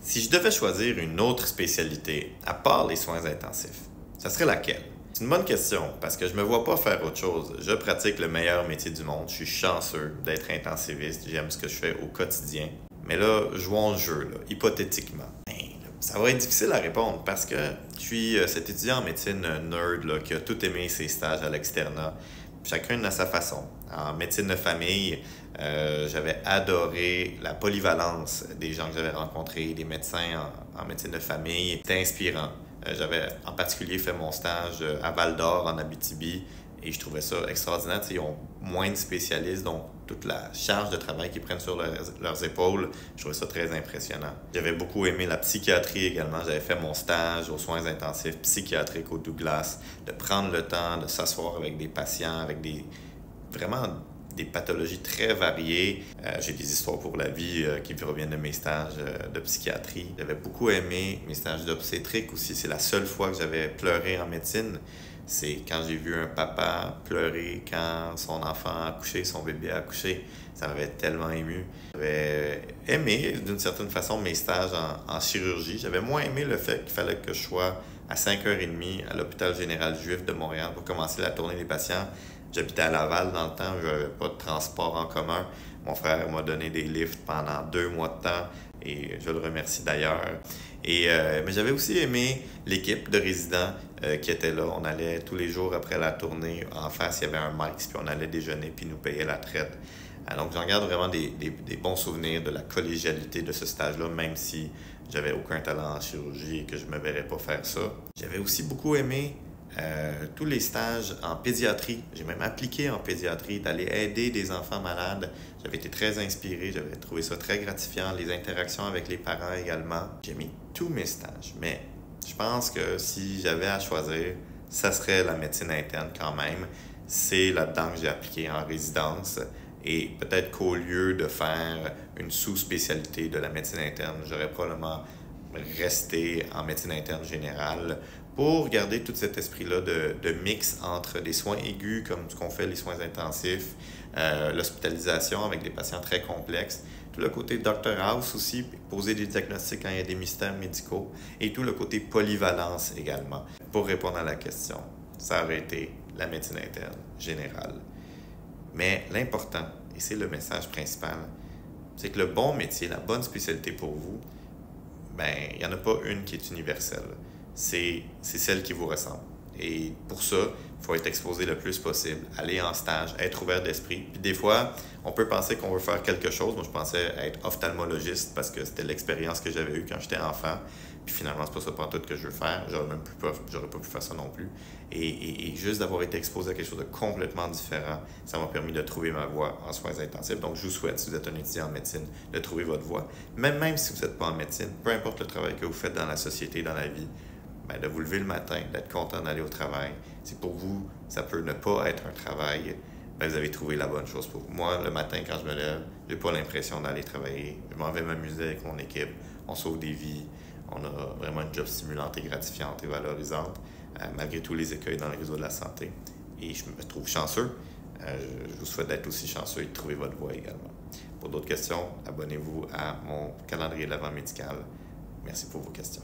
Si je devais choisir une autre spécialité, à part les soins intensifs, ça serait laquelle? C'est une bonne question, parce que je me vois pas faire autre chose. Je pratique le meilleur métier du monde, je suis chanceux d'être intensiviste, j'aime ce que je fais au quotidien. Mais là, jouons le jeu, là, hypothétiquement. Ça va être difficile à répondre parce que je suis cet étudiant en médecine nerd là, qui a tout aimé ses stages à l'externat, chacun à sa façon. En médecine de famille, j'avais adoré la polyvalence des gens que j'avais rencontrés, des médecins en médecine de famille. C'était inspirant. J'avais en particulier fait mon stage à Val-d'Or, en Abitibi, et je trouvais ça extraordinaire. Ils ont moins de spécialistes, donc toute la charge de travail qu'ils prennent sur leurs épaules, je trouvais ça très impressionnant. J'avais beaucoup aimé la psychiatrie également. J'avais fait mon stage aux soins intensifs psychiatriques au Douglas, de prendre le temps de s'asseoir avec des patients, avec vraiment des pathologies très variées. J'ai des histoires pour la vie qui proviennent de mes stages de psychiatrie. J'avais beaucoup aimé mes stages d'obstétrique aussi. C'est la seule fois que j'avais pleuré en médecine. C'est quand j'ai vu un papa pleurer quand son enfant a accouché, son bébé a accouché. Ça m'avait tellement ému. J'avais aimé, d'une certaine façon, mes stages en chirurgie. J'avais moins aimé le fait qu'il fallait que je sois à 5h30 à l'hôpital général juif de Montréal pour commencer la tournée des patients. J'habitais à Laval dans le temps, je n'avais pas de transport en commun. Mon frère m'a donné des lifts pendant 2 mois de temps et je le remercie d'ailleurs. Mais j'avais aussi aimé l'équipe de résidents qui était là. On allait tous les jours après la tournée. En face, il y avait un Mike's, puis on allait déjeuner, puis ils nous payaient la traite. Donc, j'en garde vraiment des bons souvenirs de la collégialité de ce stage-là, même si j'avais aucun talent en chirurgie et que je ne me verrais pas faire ça. J'avais aussi beaucoup aimé tous les stages en pédiatrie. J'ai même appliqué en pédiatrie, d'aller aider des enfants malades. J'avais été très inspiré, j'avais trouvé ça très gratifiant, les interactions avec les parents également. J'ai mis tous mes stages, mais je pense que si j'avais à choisir, ça serait la médecine interne quand même. C'est là-dedans que j'ai appliqué en résidence et peut-être qu'au lieu de faire une sous-spécialité de la médecine interne, j'aurais probablement resté en médecine interne générale pour garder tout cet esprit-là de mix entre des soins aigus comme ce qu'on fait les soins intensifs, l'hospitalisation avec des patients très complexes, tout le côté Dr House aussi, poser des diagnostics quand il y a des mystères médicaux, et tout le côté polyvalence également. Pour répondre à la question, ça aurait été la médecine interne générale. Mais l'important, et c'est le message principal, c'est que le bon métier, la bonne spécialité pour vous, il n'y en a pas une qui est universelle. C'est celle qui vous ressemble. Et pour ça, il faut être exposé le plus possible, aller en stage, être ouvert d'esprit. Puis des fois, on peut penser qu'on veut faire quelque chose. Moi, je pensais être ophtalmologiste parce que c'était l'expérience que j'avais eue quand j'étais enfant. Puis finalement, c'est pas ça pantoute que je veux faire. J'aurais pas pu faire ça non plus. Et juste d'avoir été exposé à quelque chose de complètement différent, ça m'a permis de trouver ma voie en soins intensifs. Donc, je vous souhaite, si vous êtes un étudiant en médecine, de trouver votre voie. Même si vous n'êtes pas en médecine, peu importe le travail que vous faites dans la société, dans la vie, de vous lever le matin, d'être content d'aller au travail. Si pour vous, ça peut ne pas être un travail, vous avez trouvé la bonne chose pour vous. Moi, le matin, quand je me lève, j'ai pas l'impression d'aller travailler. Je m'en vais m'amuser avec mon équipe. On sauve des vies. On a vraiment une job stimulante et gratifiante et valorisante, malgré tous les écueils dans le réseau de la santé. Et je me trouve chanceux. Je vous souhaite d'être aussi chanceux et de trouver votre voie également. Pour d'autres questions, abonnez-vous à mon calendrier de l'avant médical. Merci pour vos questions.